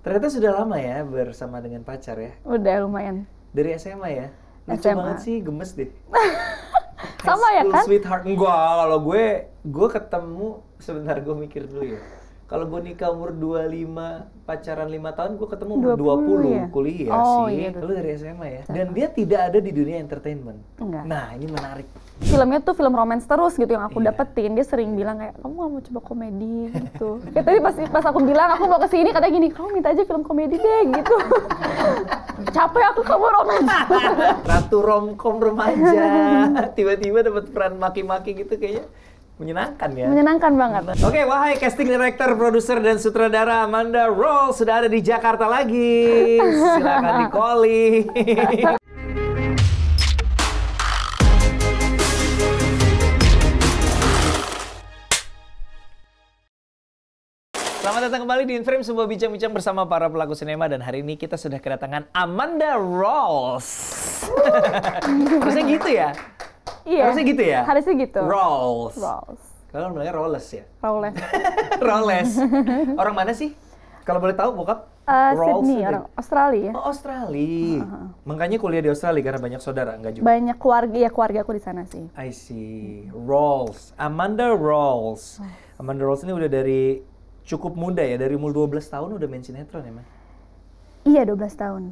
Ternyata sudah lama ya bersama dengan pacar ya? Udah lumayan. Dari SMA ya? Lucu SMA. banget sih, gemes deh. Sama ya kan? Sweetheart. Enggak, kalau gue ketemu, sebentar gue mikir dulu ya. Kalau gue nikah umur 25, pacaran 5 tahun, gue ketemu umur 20 ya? kuliah Oh, sih. iya, Lu dari SMA ya? Dan dia tidak ada di dunia entertainment. Enggak. Nah, ini menarik. Filmnya tuh film romance terus gitu yang aku Iya. dapetin. Dia sering bilang kayak, kamu gak mau coba komedi gitu. Kayak tadi pas aku bilang aku mau kesini, katanya gini, kamu minta aja film komedi deh gitu. Capek aku, kamu romance. Ratu romcom remaja. Tiba-tiba dapat peran maki-maki gitu kayaknya menyenangkan ya. Menyenangkan banget. Oke, wahai casting director, produser, dan sutradara Amanda Rawls sudah ada di Jakarta lagi. Silakan di calling. Selamat datang kembali di Inframe, sebuah bincang-bincang bersama para pelaku sinema, dan hari ini kita sudah kedatangan Amanda Rawls. Harusnya gitu ya? Iya. Harusnya gitu ya? Harusnya gitu. Rawls. Rawls. Kalau bilangnya Rawles ya? Rawles. Rawles. Orang mana sih? Kalau boleh tahu, bokap? Sydney, orang Australia. Oh, Australia. Makanya kuliah di Australia karena banyak saudara, enggak juga? Banyak keluarga aku di sana sih. I see. Rawls. Amanda Rawls. Amanda Rawls ini udah dari cukup muda ya, dari umur 12 tahun udah main sinetron ya, Man? Iya, 12 tahun.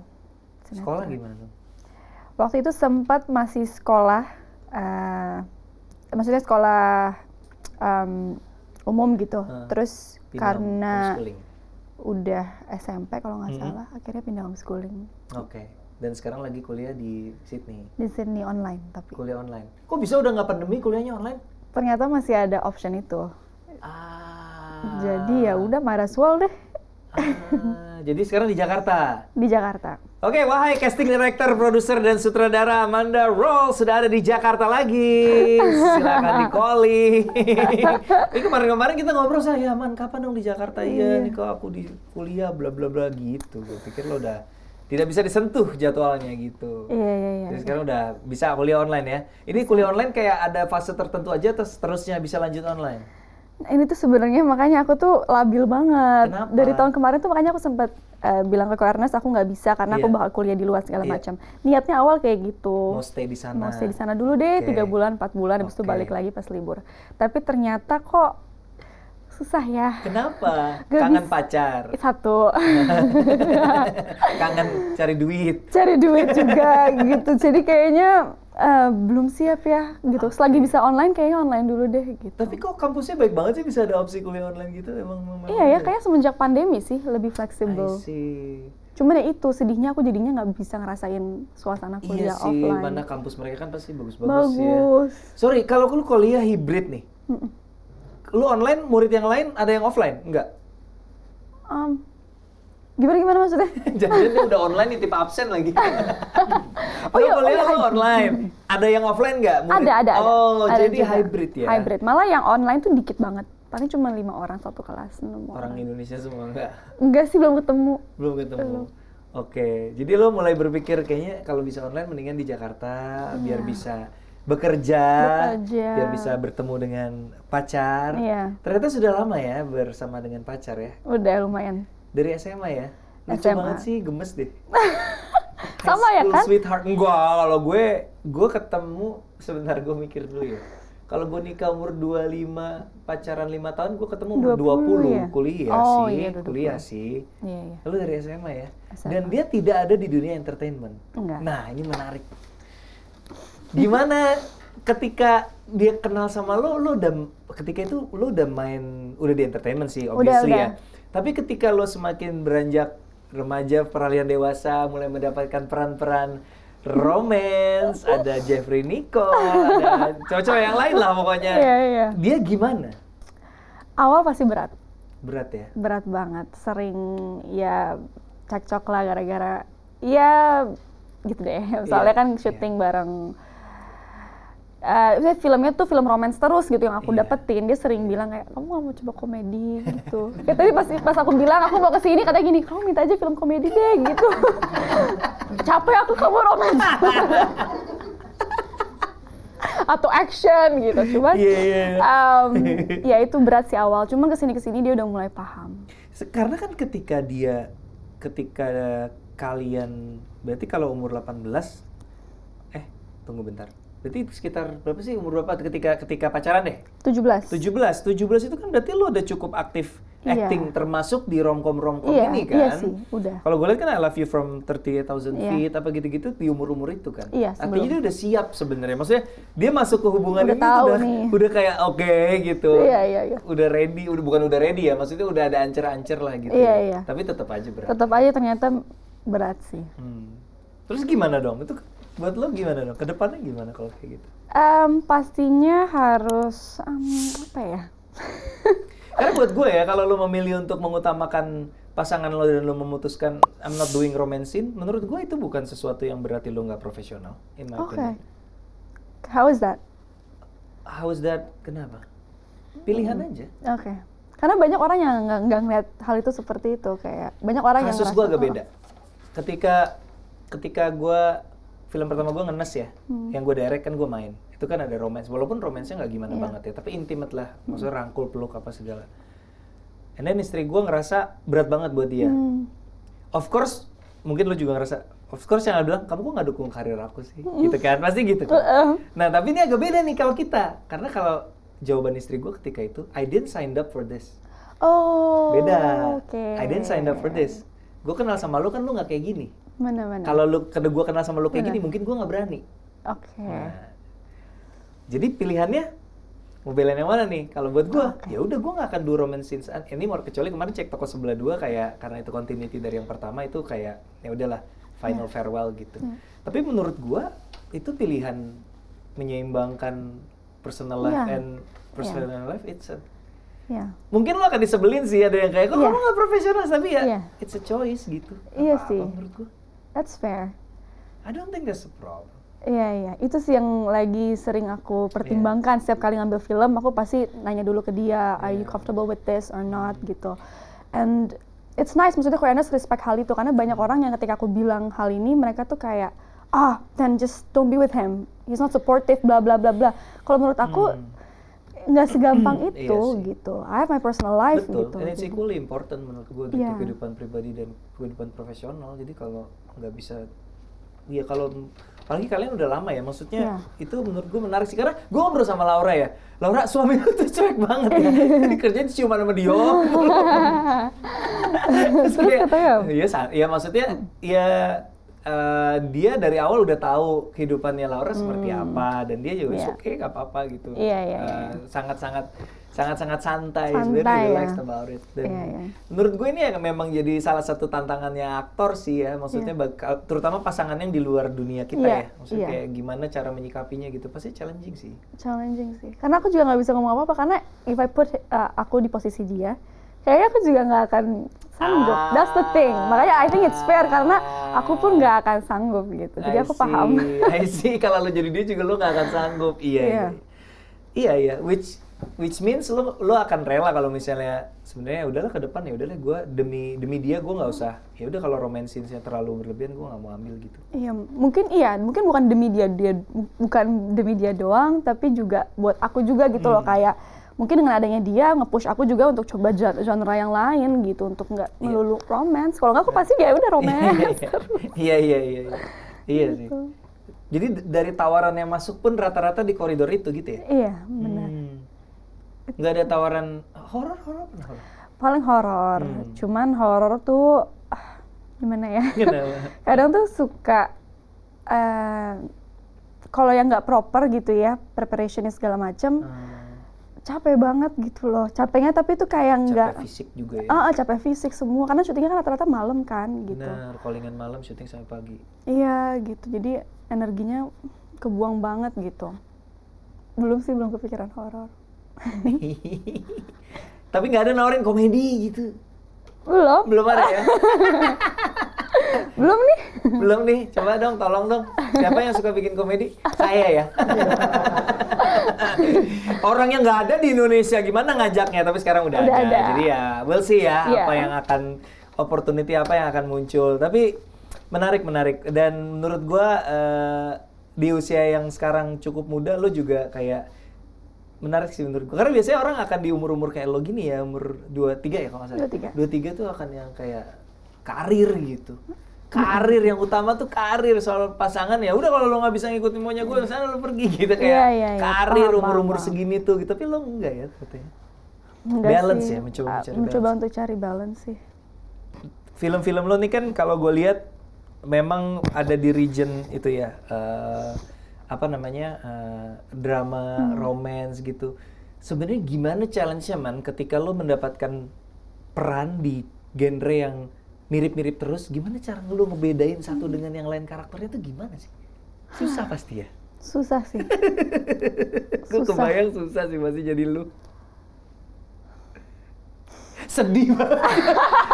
Sekolah gimana tuh? Waktu itu sempat masih sekolah, maksudnya sekolah umum gitu. Terus Pindah karena homeschooling. udah SMP kalau nggak salah, akhirnya pindah homeschooling. Oke. Dan sekarang lagi kuliah di Sydney. Di Sydney online tapi. Kuliah online. Kok bisa udah nggak pandemi kuliahnya online? Ternyata masih ada option itu. Ah. Jadi ya udah might as well deh. Jadi sekarang di Jakarta. Di Jakarta. Oke, wahai casting director, produser, dan sutradara Amanda Rawls sudah ada di Jakarta lagi. Silakan di calling. Ini kemarin-kemarin kita ngobrol, saya, Man, kapan dong di Jakarta? Iya, nih kok aku di kuliah, bla bla bla gitu. Gue pikir lo udah tidak bisa disentuh jadwalnya gitu. Iya. Jadi sekarang udah bisa kuliah online ya. Ini kuliah online kayak ada fase tertentu aja, terusnya bisa lanjut online. Ini tuh sebenarnya makanya aku tuh labil banget. Kenapa? Dari tahun kemarin tuh makanya aku sempat bilang ke Ko Ernest aku nggak bisa karena aku Iya. bakal kuliah di luar segala Iya. macam. Niatnya awal kayak gitu. Mau stay di sana. Mau stay di sana dulu deh, Oke. 3 bulan, 4 bulan, habis itu Oke. balik lagi pas libur. Tapi ternyata kok susah ya. Kenapa? Gak Kangen bisa. pacar. Satu, Kangen cari duit. cari duit juga gitu. Jadi kayaknya belum siap ya gitu. Selagi bisa online, kayaknya online dulu deh gitu. Tapi kok kampusnya baik banget sih bisa ada opsi kuliah online gitu? Emang Iya ya, kayak semenjak pandemi sih lebih fleksibel. I see. Cuman ya itu, sedihnya aku jadinya nggak bisa ngerasain suasana Iya kuliah sih, offline. mana kampus mereka kan pasti bagus-bagus ya. Bagus. Sorry, kalau lu kuliah hibrid nih, lu online, murid yang lain ada yang offline? Enggak? Gimana maksudnya? Jangan dia udah online nitip absen lagi. Oh iya, kuliah lu hybrid. online. Ada yang offline nggak? Murid? Ada. Oh, Ada jadi juga. hybrid ya? Hybrid. Malah yang online tuh dikit banget. Paling cuma 5 orang satu kelas, 6 Orang orang. Indonesia semua enggak? Enggak sih, belum ketemu. Belum ketemu. Oke, jadi lo mulai berpikir kayaknya kalau bisa online mendingan di Jakarta biar bisa bekerja, biar bisa bertemu dengan pacar. Iya. Ternyata sudah lama ya bersama dengan pacar ya? Udah lumayan. Dari SMA ya? Lucu SMA. banget sih, gemes deh. Sama ya kan? Sweetheart. Enggak, kalau gue ketemu, sebentar gue mikir dulu ya. Kalau gue nikah umur 25, pacaran 5 tahun, gue ketemu umur 20 ya? kuliah Oh, sih. iya, udah 20. Kuliah sih. Iya. Lalu dari SMA ya? SMA. Dan dia tidak ada di dunia entertainment. Enggak. Nah, ini menarik. Gimana ketika dia kenal sama lo ketika itu lo udah udah di entertainment sih, obviously Udah. ya. Tapi ketika lo semakin beranjak remaja, peralihan dewasa, mulai mendapatkan peran-peran romance, ada Jeffrey Nicole, ada cowok-cowok yang lain lah pokoknya. Iya. Dia gimana? Awal pasti berat. Berat ya? Berat banget. Sering ya cekcok lah gara-gara ya gitu deh. Soalnya kan syuting bareng. Filmnya tuh film romance terus gitu yang aku dapetin. Dia sering bilang kayak, kamu gak mau coba komedi gitu. Kayak tadi pas aku bilang aku mau kesini, katanya gini, kamu minta aja film komedi deh gitu. Capek aku, kamu romance. Atau action gitu. Cuman ya itu berat sih awal. Cuman kesini dia udah mulai paham. Karena kan ketika dia ketika kalian, berarti kalau umur 18, tunggu bentar. Berarti sekitar berapa sih umur berapa ketika pacaran deh? 17. 17 itu kan berarti lo udah cukup aktif acting termasuk di romcom ini kan? Iya sih, udah. Kalau gue lihat kan I Love You From 38,000 Feet apa gitu-gitu di umur dia itu kan? Iya, artinya dia udah siap sebenarnya. Maksudnya dia masuk ke hubungan udah ini tahu udah kayak oke gitu. Iya. Udah ready, bukan udah ready ya, maksudnya udah ada ancer-ancer lah gitu. Iya. Tapi tetap aja berat. Tetap aja ternyata berat sih. Terus gimana dong? Itu buat lo gimana dong? Kedepannya gimana kalau kayak gitu? Pastinya harus apa ya? Karena buat gue ya, kalau lo memilih untuk mengutamakan pasangan lo dan lo memutuskan I'm not doing romance scene, menurut gue itu bukan sesuatu yang berarti lo nggak profesional. Oke. How is that? How is that? Kenapa? Pilihan aja. Oke. Karena banyak orang yang nggak ngeliat hal itu seperti itu, kayak banyak orang yang kasus gue agak beda. Ketika gue film pertama gue ngenes ya, yang gue direct kan gue main. Itu kan ada romance, walaupun romansnya nggak gimana banget ya, tapi intimate lah, maksudnya rangkul, peluk apa segala. And then istri gue ngerasa berat banget buat dia. Of course, mungkin lo juga ngerasa, of course yang bilang, kamu kok nggak dukung karir aku sih? Gitu kan, pasti gitu kan. Nah tapi ini agak beda nih kalau kita, karena kalau jawaban istri gue ketika itu, I didn't sign up for this. Oh, beda. Okay. I didn't sign up for this. Gue kenal sama lo kan lo nggak kayak gini. Mana. Kalau gue kenal sama lo kayak gini, mungkin gue nggak berani. Oke. Nah, jadi pilihannya mau belain yang mana nih? Kalau buat gue, ya udah gue nggak akan do romance scenes anymore, kecuali kemarin cek toko sebelah dua kayak karena itu continuity dari yang pertama itu kayak ya udahlah final farewell gitu. Tapi menurut gue itu pilihan menyeimbangkan personal life and professional life it's a mungkin lo akan disebelin sih, ada yang kayak kok kamu nggak profesional, tapi ya it's a choice gitu. Iya sih. Menurut gue. That's fair. I don't think that's a problem. Iya. Itu sih yang lagi sering aku pertimbangkan. Setiap kali ngambil film, aku pasti nanya dulu ke dia, are you comfortable with this or not, gitu. And it's nice, maksudnya Koreaners respect hal itu, karena banyak orang yang ketika aku bilang hal ini, mereka tuh kayak, then just don't be with him. He's not supportive, bla bla bla bla. Kalau menurut aku, nggak segampang itu, gitu. I have my personal life, gitu. And it's equally important menurut gue gitu, kehidupan pribadi dan kehidupan profesional. Jadi kalau nggak bisa, ya kalau apalagi kalian udah lama ya, maksudnya itu menurut gue menarik sih. Karena gue ngobrol sama Laura ya, Laura suami lu tuh cuek banget ya, jadi kerjanya ciuman sama dia. Terus katanya? Ya maksudnya ya dia dari awal udah tahu kehidupannya Laura seperti apa, dan dia juga oke, gak apa-apa gitu. Sangat-sangat santai, very relaxed about it. Dan menurut gue ini yang memang jadi salah satu tantangannya aktor sih ya, maksudnya terutama pasangan yang di luar dunia kita ya. Maksudnya kayak gimana cara menyikapinya gitu, pasti challenging sih. Challenging sih, karena aku juga nggak bisa ngomong apa-apa, karena if I put aku di posisi dia, kayaknya aku juga nggak akan sanggup. That's the thing. Makanya I think it's fair, karena aku pun nggak akan sanggup gitu. Jadi aku paham. I see. Kalau lo jadi dia juga lo nggak akan sanggup. Iya. Which means lo akan rela kalau misalnya sebenarnya udahlah ke depan, ya udahlah gue demi dia gue nggak usah. Ya udah kalau romance scene-nya terlalu berlebihan gue nggak mau ambil gitu. Mungkin bukan demi dia bukan demi dia doang, tapi juga buat aku juga gitu loh, kayak mungkin dengan adanya dia nge-push aku juga untuk coba genre yang lain gitu, untuk nggak melulu romance. Kalau nggak aku pasti ya udah romance. Iya sih. Jadi dari tawaran yang masuk pun rata-rata di koridor itu gitu ya? Iya, benar. Nggak ada tawaran horor pernah? Paling horor. Cuman horor tuh gimana ya? Kadang tuh suka kalau yang nggak proper gitu ya, preparationnya segala macam. Capek banget gitu loh, capeknya tapi itu kayak nggak capek fisik juga ya? Capek fisik semua, karena syutingnya kan rata-rata malam kan gitu. Benar, callingan malam, syuting sampai pagi. Iya gitu, jadi energinya kebuang banget gitu. Belum kepikiran horor. Tapi nggak ada nawarin komedi gitu? Belum ada ya? Belum nih, coba dong, tolong dong. Siapa yang suka bikin komedi? Saya ya. Orang yang nggak ada di Indonesia, gimana ngajaknya? Tapi sekarang udah ada. Jadi ya, we'll see ya apa yang akan, opportunity apa yang akan muncul. Tapi menarik. Dan menurut gua di usia yang sekarang cukup muda, lo juga kayak menarik sih menurut gua. Karena biasanya orang akan di umur-umur kayak lo gini ya, umur 23 ya kalau nggak salah. 23 tuh akan yang kayak karir gitu. Karir yang utama tuh karir, soal pasangan ya udah kalau lo nggak bisa ngikutin maunya gue sana lo pergi gitu kayak Iya. karir Paham, umur paham. segini tuh gitu, tapi lo enggak ya katanya. Enggak Balance sih. ya, mencoba mencari Mencoba balance. untuk cari balance sih. Film-film lo nih kan kalau gue lihat memang ada di region itu ya, apa namanya, drama, romance gitu. Sebenarnya gimana challenge-nya man ketika lo mendapatkan peran di genre yang mirip-mirip terus, gimana cara lo ngebedain satu dengan yang lain karakternya tuh gimana sih? Susah pasti ya? Susah sih. Gue kebayang susah sih masih jadi lu. Sedih banget.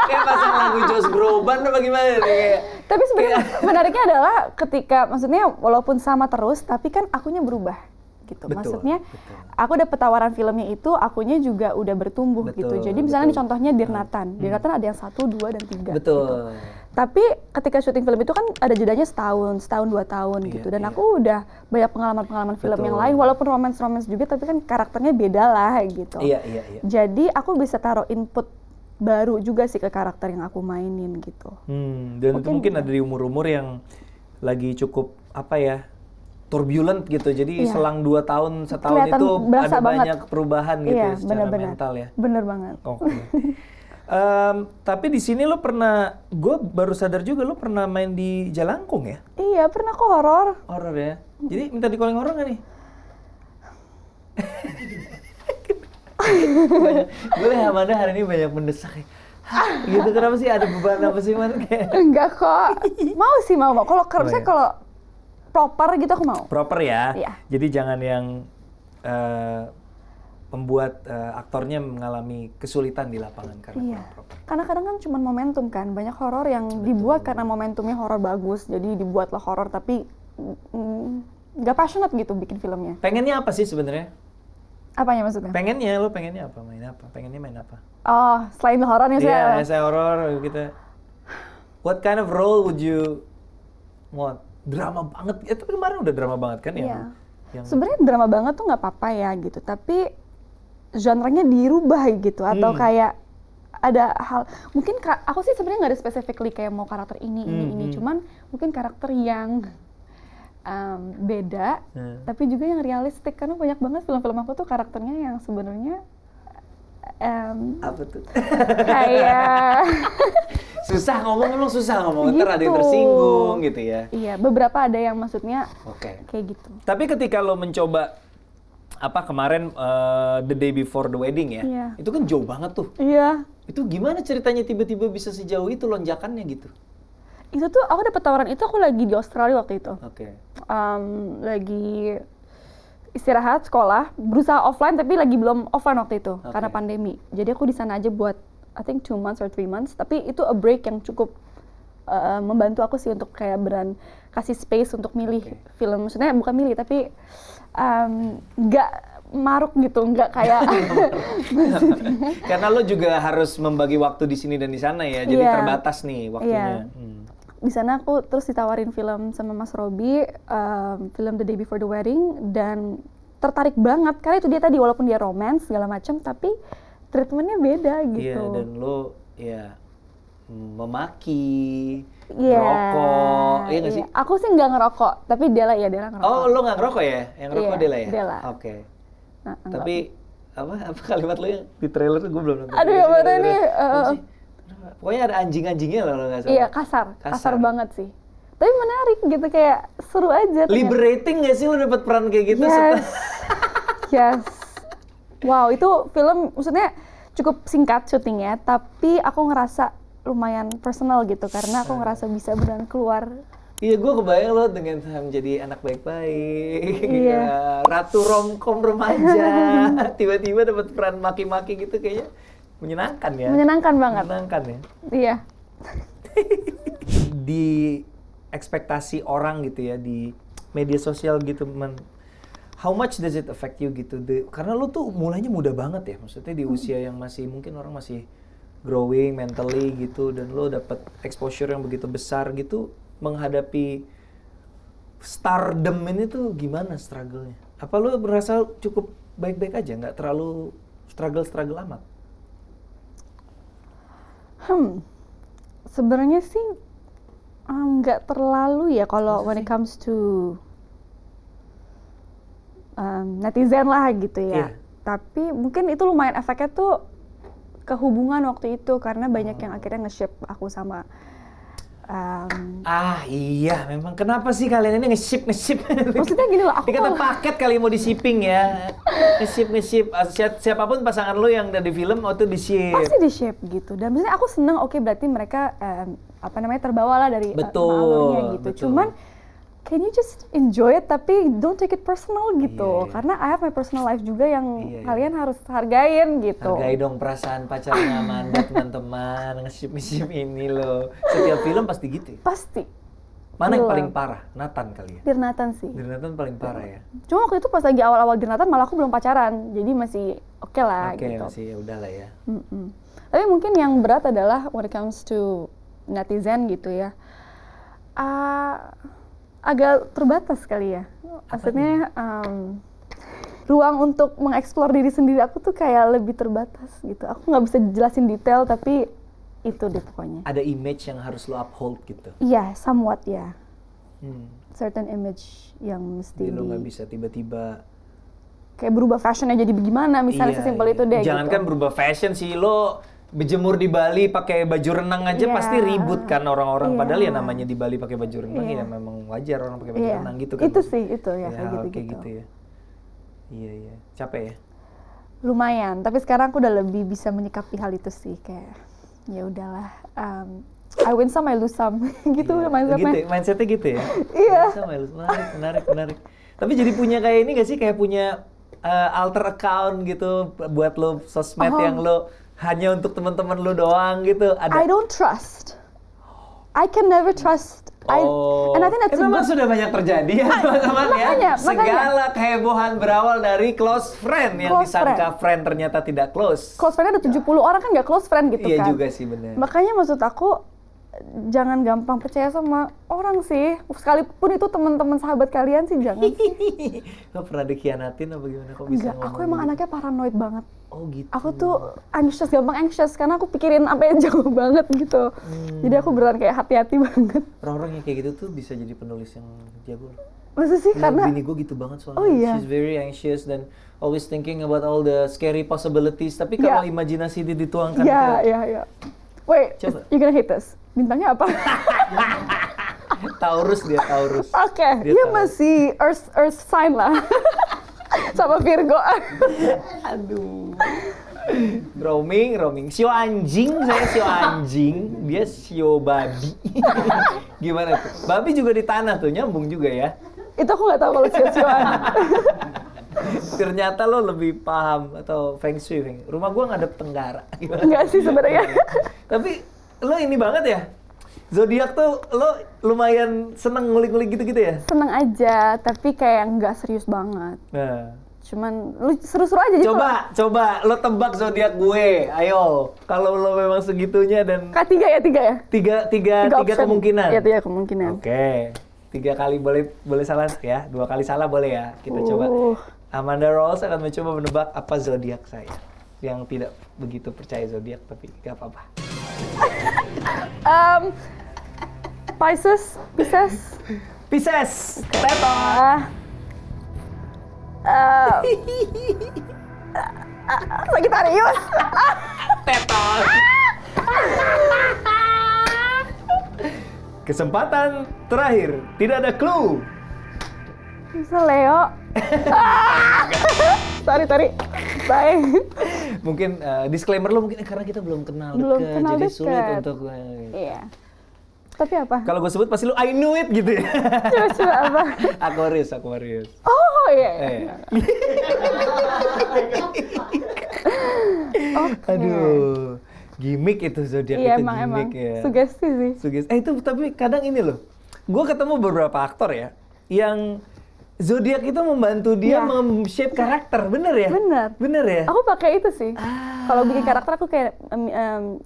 Kayak pasang lagu Josh Groban apa gimana nih kayak. Tapi sebenarnya menariknya adalah ketika, maksudnya walaupun sama terus, tapi kan akunya berubah gitu. Betul, Maksudnya betul. aku dapet tawaran filmnya itu, akunya juga udah bertumbuh Betul, gitu. Jadi misalnya nih betul. contohnya Dirnatan. Dirnatan ada yang 1, 2, dan 3 Betul. gitu. Tapi ketika syuting film itu kan ada jedanya setahun, 2 tahun Iya, gitu. Dan iya. aku udah banyak pengalaman-pengalaman film yang Betul. lain, walaupun romance-romance juga, tapi kan karakternya beda lah gitu. Iya. Jadi aku bisa taruh input baru juga sih ke karakter yang aku mainin gitu. Dan itu mungkin iya. ada di umur-umur yang lagi cukup apa ya, turbulent gitu. Jadi Iya. selang 2 tahun, setahun Kelihatan itu berasa ada banget. banyak perubahan gitu Iya, ya, secara benar-benar. mental ya. Bener banget. Oke. Tapi di sini lo pernah, gue baru sadar juga lo pernah main di Jalangkung ya? Iya, pernah kok horor. Horor ya? Jadi minta di calling horor nggak nih? Boleh Amanda hari ini banyak mendesak ya? Hah, gitu kenapa sih, ada beban apa sih man? Kayak Enggak kok. Mau sih, mau. Kalau misalnya iya. kalau proper gitu aku mau. proper ya. Iya. Jadi jangan yang membuat aktornya mengalami kesulitan di lapangan karena Iya. kurang proper. Karena kadang kan cuma momentum kan. Banyak horor yang dibuat karena momentumnya horor bagus. Jadi dibuatlah horor tapi nggak passionate gitu bikin filmnya. Pengennya apa sih sebenarnya? Apanya maksudnya? Lo pengennya apa? Main apa? Pengennya main apa? Oh, selain horor nih Iya, saya. saya horor gitu. What kind of role would you want? Drama banget. Tapi kemarin udah drama banget kan Iya. yang Sebenarnya drama banget tuh nggak apa-apa ya gitu. Tapi genre-nya dirubah gitu. Atau kayak ada hal, mungkin aku sih sebenarnya nggak ada specifically kayak mau karakter ini. Cuman mungkin karakter yang beda, tapi juga yang realistik. Karena banyak banget film-film aku tuh karakternya yang sebenarnya apa tuh? kayak Susah ngomong, emang susah ngomong. Ntar ada yang Gitu. tersinggung gitu ya. iya, beberapa ada yang maksudnya Oke. kayak gitu. Tapi ketika lo mencoba apa kemarin The Day Before the Wedding ya, Iya. itu kan jauh banget tuh. Iya, Itu gimana ceritanya tiba-tiba bisa sejauh itu lonjakannya gitu? itu tuh aku dapet tawaran itu, aku lagi di Australia waktu itu. Oke. Lagi istirahat sekolah, berusaha offline tapi lagi belum offline waktu itu Oke. karena pandemi. Jadi aku di sana aja buat I think 2 months or 3 months, tapi itu a break yang cukup membantu aku sih untuk kayak kasih space untuk milih film. Maksudnya bukan milih tapi nggak maruk gitu, nggak kayak Karena lo juga harus membagi waktu di sini dan di sana ya, jadi Iya. terbatas nih waktunya. Iya. Di sana aku terus ditawarin film sama Mas Robi, film The Day Before the Wedding, dan tertarik banget karena itu dia tadi, walaupun dia romance segala macam tapi treatmentnya beda gitu. Iya, dan lo ya memaki, Iya. merokok, iya nggak sih? Aku sih nggak ngerokok, tapi Dela ngerokok. Oh, lo nggak ngerokok ya? Yang ngerokok Iya, Dela ya? Dela. Oke. Nah, Tapi apa kalimat lo yang di trailer tuh gue belum nonton. Aduh, juga ya sih, mana bener-bener. nih, Apa sih? Pokoknya ada anjing-anjingnya lah, lo nggak salah. iya, kasar banget sih. Tapi menarik gitu, kayak seru aja. ternyata. Liberating nggak sih lo dapet peran kayak gitu? Yes. Yes. Wow, itu film maksudnya cukup singkat syutingnya, tapi aku ngerasa lumayan personal gitu karena aku ngerasa bisa beneran keluar. Iya, gue kebayang lo dengan menjadi anak baik-baik, Iya. ya, ratu romcom remaja, tiba-tiba dapat peran maki-maki gitu, kayaknya menyenangkan ya. Menyenangkan banget. Menyenangkan ya. Iya. Di ekspektasi orang gitu ya, di media sosial gitu, how much does it affect you gitu? Karena lo tuh mulainya muda banget ya, maksudnya di usia yang masih, mungkin orang masih growing mentally gitu, dan lo dapet exposure yang begitu besar gitu, menghadapi stardom ini tuh gimana struggle-nya? Apa lo berasa cukup baik-baik aja, nggak terlalu struggle amat? Sebenarnya sih nggak terlalu ya kalau when it comes to netizen lah gitu ya. Iya. Tapi mungkin itu lumayan efeknya tuh ke hubungan waktu itu karena banyak yang akhirnya nge-ship aku sama Iya, memang kenapa sih kalian ini nge-ship? maksudnya gini loh, aku Dikata paket kali mau di-shipping ya. Nge-ship. Siapapun pasangan lu yang dari film waktu di-ship. pasti di-ship gitu. Dan maksudnya aku seneng, oke berarti mereka terbawa lah dari Betul, alurnya gitu. betul. Cuman can you just enjoy it tapi don't take it personal gitu. Iya. Karena I have my personal life juga yang Iya. kalian harus hargain gitu. Hargai dong perasaan pacarnya Amanda, teman-teman. Nge-ship ini loh. Setiap film pasti gitu ya? Pasti. Mana yang Film. paling parah? Nathan kali ya? Dear Nathan sih. Dear Nathan paling parah ya? Cuma waktu itu pas lagi awal-awal Dear Nathan malah aku belum pacaran. Jadi masih oke lah Oke, gitu. masih ya udahlah ya. Tapi mungkin yang berat adalah when it comes to netizen gitu ya. Agak terbatas kali ya. Maksudnya ruang untuk mengeksplor diri sendiri aku tuh kayak lebih terbatas gitu. Aku nggak bisa jelasin detail tapi itu deh pokoknya. Ada image yang harus lo uphold gitu. Iya, somewhat ya. Hmm. Certain image yang mesti Jadi lo nggak bisa tiba-tiba. kayak berubah fashionnya jadi bagaimana misalnya sesimpel itu deh. Jangankan gitu. berubah fashion sih, lo berjemur di Bali pakai baju renang aja Iya. pasti ribut kan orang-orang. Iya. Padahal ya namanya di Bali pakai baju renang Iya. ya memang wajar orang pakai baju Iya. renang gitu kan. Itu sih, itu ya, Ya, kayak kayak gitu-gitu. gitu ya. Iya. Capek ya? Lumayan, tapi sekarang aku udah lebih bisa menyikapi hal itu sih, kayak ya udahlah. I win some, I lose some. Gitu Iya. mindsetnya. Gitu, mindsetnya gitu ya? Iya. Menarik. Tapi jadi punya kayak ini gak sih? Kayak punya alter account gitu buat lo sosmed yang lo hanya untuk teman-teman lo doang gitu. I don't trust. I can never trust. And I think that's itu memang sudah banyak terjadi ya teman-teman ya. makanya. Segala kehebohan berawal dari close friend yang Close disangka friend ternyata tidak close. Close friend ada 70 orang kan nggak close friend gitu Iya kan. juga sih benar. Makanya maksud aku jangan gampang percaya sama orang sih. Sekalipun itu teman-teman sahabat kalian sih jangan. Lo pernah dikhianatin apa gimana? Kok bisa Enggak, ngomong aku emang gitu? anaknya paranoid banget. Oh gitu. Aku tuh gampang anxious karena aku pikirin sampai jauh banget gitu. Jadi aku beneran kayak hati-hati banget. Orang-orang yang kayak gitu tuh bisa jadi penulis yang jago. Masa sih? Karena Bini gue gitu banget soalnya. Oh, iya. She's very anxious dan always thinking about all the scary possibilities. Tapi kalau imajinasi dia dituangkan ya. Wait, Coba. you gonna hate this? Bintangnya apa? Taurus dia, Taurus. Oke, Dia dia tahu. masih Earth sign lah. Sama Virgo. Aduh. Roaming. Sio anjing, saya sio anjing. Dia sio babi. Gimana tuh? Babi juga di tanah tuh, nyambung juga ya. Itu aku nggak tahu kalau sio-sioan. Ternyata lo lebih paham atau feng shui. Rumah gua ngadep tenggara. Gimana? Enggak sih sebenarnya. Tapi lo ini banget ya. Zodiak tuh lo lumayan seneng ngulik-ngulik gitu-gitu ya? Seneng aja, tapi kayak nggak serius banget. Nah. Cuman lu seru-seru aja gitu. Coba lo tebak zodiak gue. Ayo, kalau lo memang segitunya dan K3 ya? tiga option. kemungkinan. Iya, 3 kemungkinan. Oke. 3 kali boleh salah ya. 2 kali salah boleh ya. Kita coba. Amanda Rolls akan mencoba menebak apa zodiak saya. Yang tidak begitu percaya zodiak tapi gak apa-apa. Pisces. Pisces. Tetot. Sagittarius. Tetot. Kesempatan terakhir. Tidak ada clue. Bisa Leo. Sorry. Bye. Mungkin disclaimer lo mungkin karena kita belum kenal Belum dekat, kenal jadi dekat. sulit untuk Iya. Tapi apa? kalau gue sebut pasti lo I knew it gitu ya. Coba apa? Aquarius. Oh iya. Oke. Aduh, gimmick itu zodiak Iya itu emang. gimmick ya. Sugesti sih. Itu tapi kadang ini loh, gue ketemu beberapa aktor ya yang zodiak itu membantu dia Iya. shape karakter, bener ya? Bener ya? Aku pakai itu sih. Kalau bikin karakter aku kayak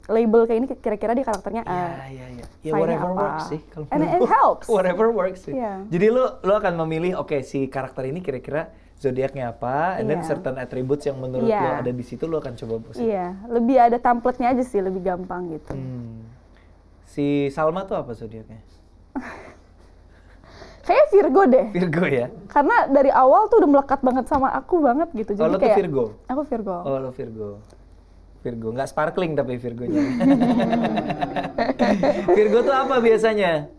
label kayak ini kira-kira di karakternya. Iya. Ya Sign-nya whatever apa. works sih. Kalau And menurut it gua, helps. Whatever works sih. Iya. Jadi lo akan memilih, oke, si karakter ini kira-kira zodiaknya apa, and then Iya. certain attributes yang menurut Iya. lo ada di situ lo akan coba positif. Iya, lebih ada template-nya aja sih, lebih gampang gitu. Si Salma tuh apa zodiaknya? Kayaknya Virgo deh. Virgo ya? Karena dari awal tuh udah melekat banget sama aku banget gitu. Oh, Jadi lo tuh kayak Virgo? Aku Virgo. Oh, lo Virgo. Virgo, nggak sparkling tapi Virgonya. Virgo tuh apa biasanya?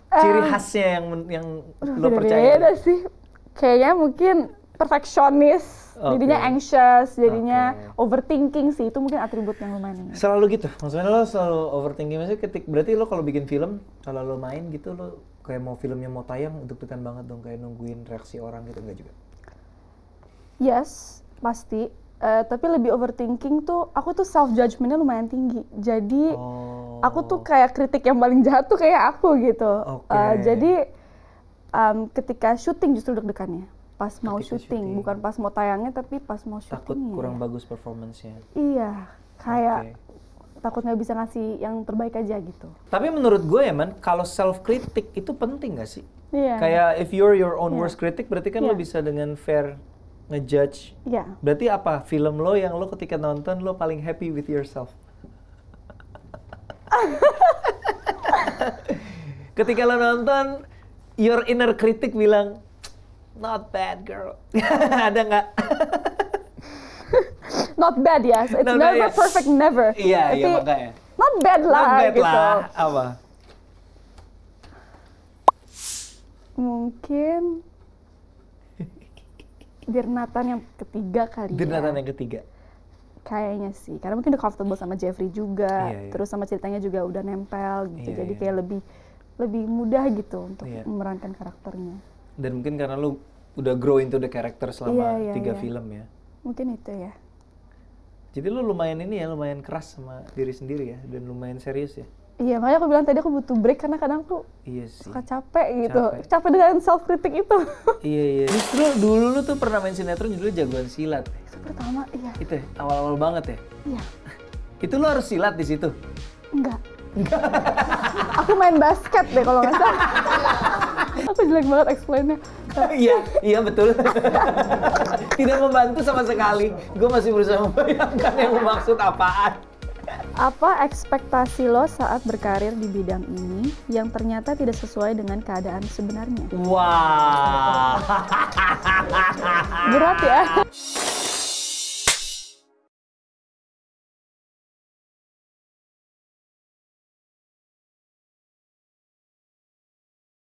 Ciri khasnya yang lo percaya? Beda sih. Kayaknya mungkin perfeksionis. Jadinya anxious, jadinya overthinking sih. Itu mungkin atribut yang lumayan. Selalu gitu? Maksudnya lo selalu overthinking? Maksudnya berarti lo kalau bikin film, kalau lo main gitu, lo kayak mau filmnya mau tayang, deg-degan banget dong, kayak nungguin reaksi orang gitu, enggak juga? Yes, pasti. Tapi lebih overthinking tuh, aku tuh self-judgment-nya lumayan tinggi. Jadi, aku tuh kayak kritik yang paling jahat tuh kayak aku gitu. Jadi, ketika syuting justru deg-degannya. Pas mau syuting, bukan pas mau tayangnya, tapi pas mau syuting. Takut kurang bagus performance-nya. Iya, kayak takut nggak bisa ngasih yang terbaik aja gitu. Tapi menurut gue ya man, kalau self-kritik itu penting nggak sih? Iya. Kayak if you're your own worst critic, berarti kan lo bisa dengan fair ngejudge. Iya. Berarti apa film lo yang lo ketika nonton lo paling happy with yourself? Ketika lo nonton, your inner critic bilang, not bad girl. Ada nggak? Not bad ya, it's Not never bad, ya. perfect, never. Iya, Tapi iya makanya. not bad lah Not bad gitu. lah, apa? Mungkin Dear Nathan yang ketiga kali Dear ya. Nathan yang ketiga. Kayaknya sih, karena mungkin udah comfortable sama Jeffrey juga, Iya. terus sama ceritanya juga udah nempel gitu, Iya, jadi iya. kayak lebih mudah gitu untuk Iya. memerankan karakternya. Dan mungkin karena lu udah grow into the character selama Iya, 3 iya. film ya. Mungkin itu ya. Jadi lu lumayan ini ya, lumayan keras sama diri sendiri ya, dan lumayan serius ya. Iya, makanya aku bilang tadi aku butuh break karena kadang tuh Iya sih. suka capek gitu. Capek. Capek dengan self kritik itu. Iya. Justru dulu lu tuh pernah main sinetron judulnya Jagoan Silat. Itu pertama, iya. Itu ya, awal-awal banget ya. Iya. Itu lu harus silat di situ. Enggak. Aku main basket deh kalau nggak salah. Aku jelek banget explain-nya. Iya betul. Tidak membantu sama sekali. Gue masih berusaha membayangkan yang lu maksud apaan. Apa ekspektasi lo saat berkarir di bidang ini yang ternyata tidak sesuai dengan keadaan sebenarnya? Wah. Berat ya?